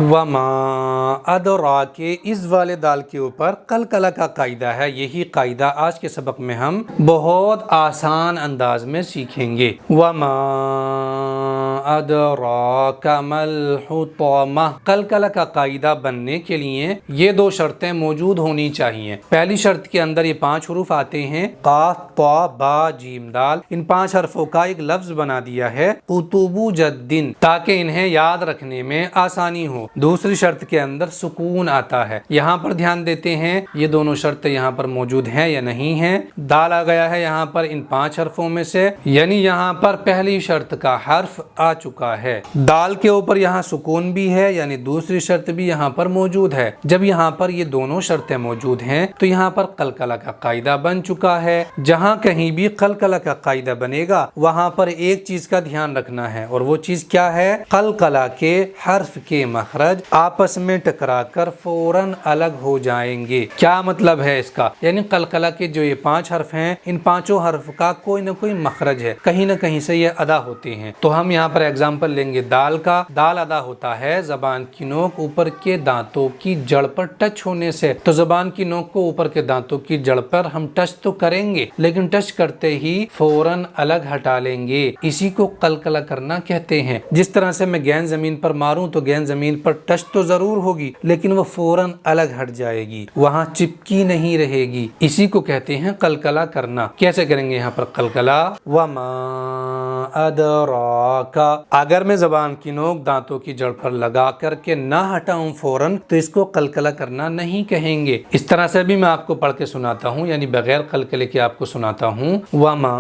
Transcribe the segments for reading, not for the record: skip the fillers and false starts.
वमा अदराके, इस वाले दाल के ऊपर कलकला का कायदा है। यही कायदा आज के सबक में हम बहुत आसान अंदाज में सीखेंगे। वमा अदराका मल हुतमा, कलकला का कायदा बनने के लिए ये दो शर्तें मौजूद होनी चाहिए। पहली शर्त के अंदर ये 5 हरूफ आते हैं, काफ ता बा जीम दाल। इन 5 हरफों का एक लफ्ज बना दिया है कुतुबु जद्दिन, ताकि इन्हें याद रखने में आसानी हो। दूसरी शर्त के अंदर सुकून आता है। यहाँ पर ध्यान देते हैं ये दोनों शर्तें यहाँ पर मौजूद हैं या नहीं है। दाल आ गया है यहाँ पर इन 5 हरफों में से, यानी यहाँ पर पहली शर्त का हर्फ आ चुका है। दाल के ऊपर यहाँ सुकून भी है, यानी दूसरी शर्त भी यहाँ पर मौजूद है। जब यहाँ पर ये दोनों शर्तें मौजूद हैं तो यहाँ पर कलकला का कायदा बन चुका है। जहाँ कहीं भी कलकला का कायदा बनेगा वहाँ पर एक चीज का ध्यान रखना है, और वो चीज क्या है? कलकला के हर्फ के मखरज आपस में टकराकर फौरन अलग हो जाएंगे। क्या मतलब है इसका? यानी कलकला के जो ये 5 हर्फ हैं, इन 5 हर्फ का कोई ना कोई मखरज है, कहीं ना कहीं से ये अदा होते हैं। तो हम यहाँ पर एग्जाम्पल लेंगे दाल का। दाल अदा होता है जबान की नोक ऊपर के दांतों की जड़ पर टच होने से। तो जबान की नोक को ऊपर के दांतों की जड़ पर हम टच तो करेंगे, लेकिन टच करते ही फौरन अलग हटा लेंगे। इसी को कलकला करना कहते हैं। जिस तरह से मैं गेंद जमीन पर मारूं तो गेंद जमीन पर टच तो जरूर होगी, लेकिन वो फौरन अलग हट जाएगी, वहां चिपकी नहीं रहेगी। इसी को कहते हैं कलकला करना। कैसे करेंगे यहाँ पर कलकला? वमा अदराका, अगर मैं जबान की नोक दांतों की जड़ पर लगा करके ना हटाऊं फौरन, तो इसको कलकला करना नहीं कहेंगे। इस तरह से भी मैं आपको पढ़ के सुनाता हूँ, यानी बगैर कलकले के आपको सुनाता हूँ। वमा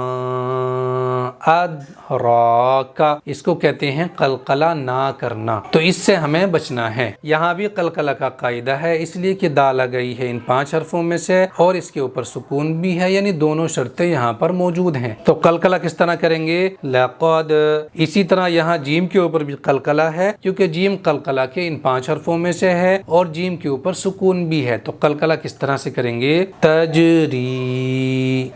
अदराका, इसको कहते हैं कलकला ना करना। तो इससे हमें बचना है। यहाँ भी कलकला का कायदा है, इसलिए कि दाल आ गई है इन 5 हरफों में से और इसके ऊपर सुकून भी है, यानी दोनों शर्तें यहाँ पर मौजूद हैं। तो कलकला किस तरह करेंगे? लक़द। इसी तरह यहाँ जीम के ऊपर भी कलकला है, क्योंकि जीम कलकला के इन 5 हरफों में से है और जीम के ऊपर सुकून भी है। तो कलकला किस तरह से करेंगे? तजरी।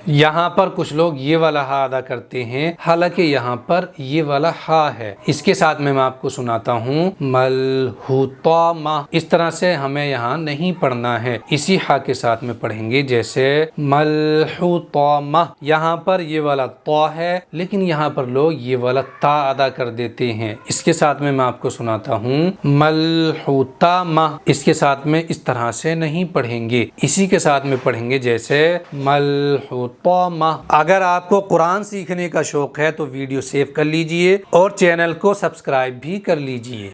यहाँ पर कुछ लोग ये वाला हा अदा करते हैं, हालांकि यहाँ पर ये वाला हा है। इसके साथ में मैं आपको सुनाता हूँ मलहुतमा। इस तरह से हमें यहाँ नहीं पढ़ना है, इसी हा के साथ में पढ़ेंगे। जैसे मलहुतमा, यहाँ पर ये वाला ता है, लेकिन यहाँ पर लोग ये वाला ता अदा कर देते हैं। इसके साथ में मैं आपको सुनाता हूँ मलहुतमा। इसके साथ में इस तरह से नहीं पढ़ेंगे, इसी के साथ में पढ़ेंगे जैसे मलहुतमा। अगर आपको कुरान सीखने का शौक है तो वीडियो सेव कर लीजिए और चैनल को सब्सक्राइब भी कर लीजिए।